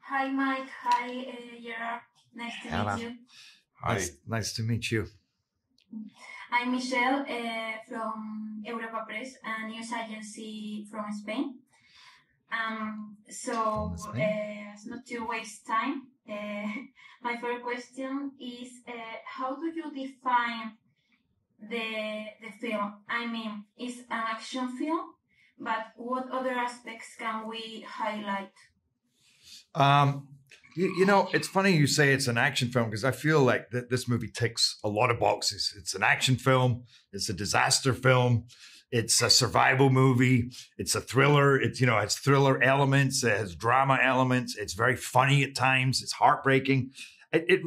Hi, Mike. Hi, Gerard. Nice to Hello. meet you. Hi. Nice to meet you. I'm Michelle from Europa Press, a news agency from Spain. From Spain? As not to waste time, my first question is, how do you define the film? I mean, it's an action film, but what other aspects can we highlight? You know, it's funny you say it's an action film because I feel like this movie ticks a lot of boxes. It's an action film. It's a disaster film. It's a survival movie. It's a thriller. It's thriller elements. It has drama elements. It's very funny at times. It's heartbreaking. It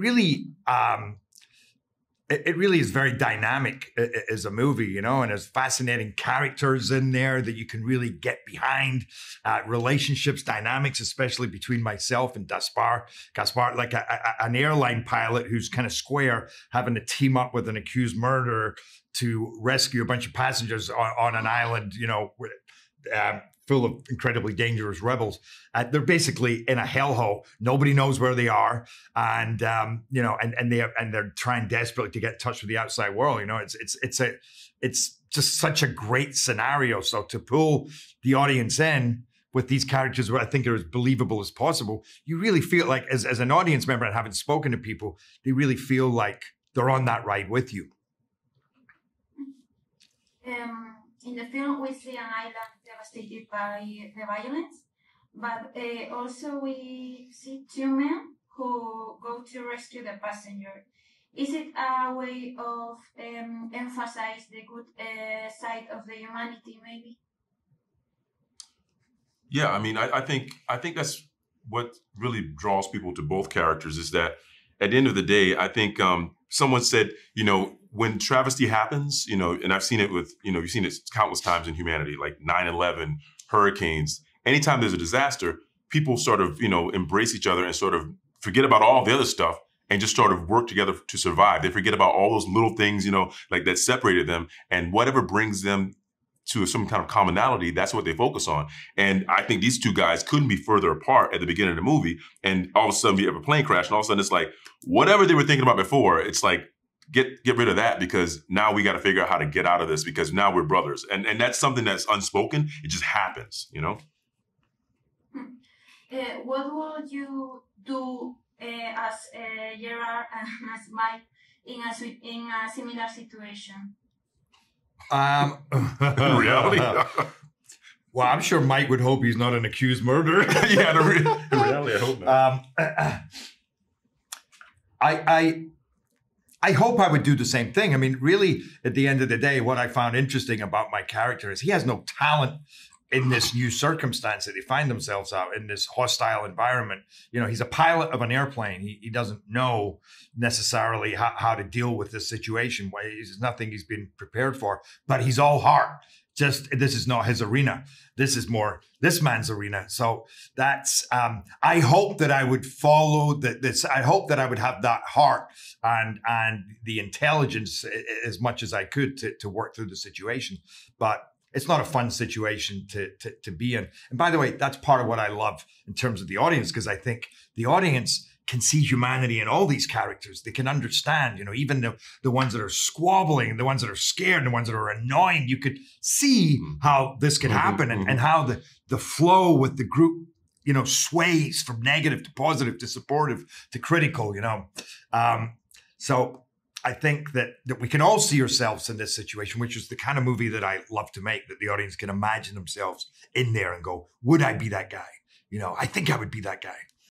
really is very dynamic as a movie, and there's fascinating characters in there that you can really get behind, relationships, dynamics, especially between myself and Gaspar, like an airline pilot who's kind of square, having to team up with an accused murderer to rescue a bunch of passengers on an island, full of incredibly dangerous rebels. They're basically in a hellhole. Nobody knows where they are, and they're trying desperately to get in touch with the outside world. It's just such a great scenario. So to pull the audience in with these characters, what I think are as believable as possible, you really feel like, as an audience member and having spoken to people, they really feel like they're on that ride with you. In the film, we see an island devastated by the violence, but also we see two men who go to rescue the passenger. Is it a way of emphasize the good side of the humanity, maybe? Yeah, I mean, I think that's what really draws people to both characters is that at the end of the day, I think someone said, when travesty happens, and I've seen it with, you've seen it countless times in humanity, like 9/11, hurricanes. Anytime there's a disaster, people sort of, embrace each other and sort of forget about all the other stuff and just sort of work together to survive. They forget about all those little things, like that separated them, and whatever brings them to some kind of commonality, that's what they focus on. And I think these two guys couldn't be further apart at the beginning of the movie. And all of a sudden we have a plane crash, and all of a sudden it's like, whatever they were thinking about before, it's like, get rid of that, because now we got to figure out how to get out of this, because now we're brothers. And that's something that's unspoken. It just happens, What would you do as Gerard and as Mike in a similar situation? In reality? Well, I'm sure Mike would hope he's not an accused murderer. Yeah, in reality, I hope not. I hope I would do the same thing. I mean, really, at the end of the day, what I found interesting about my character is he has no talent in this new circumstance that they find themselves out in, this hostile environment. He's a pilot of an airplane. He doesn't know necessarily how to deal with this situation. It's nothing he's been prepared for, but he's all heart. This is not his arena. This is more this man's arena. So that's, I hope that I would follow this. I hope that I would have that heart and the intelligence as much as I could to work through the situation. But it's not a fun situation to be in. And by the way, that's part of what I love in terms of the audience, because I think the audience can see humanity in all these characters. They can understand, even the ones that are squabbling, the ones that are scared, the ones that are annoying. You could see how this could happen and how the flow with the group, sways from negative to positive to supportive to critical, So I think that we can all see ourselves in this situation, which is the kind of movie that I love to make, that the audience can imagine themselves in there and go, would I be that guy? I think I would be that guy.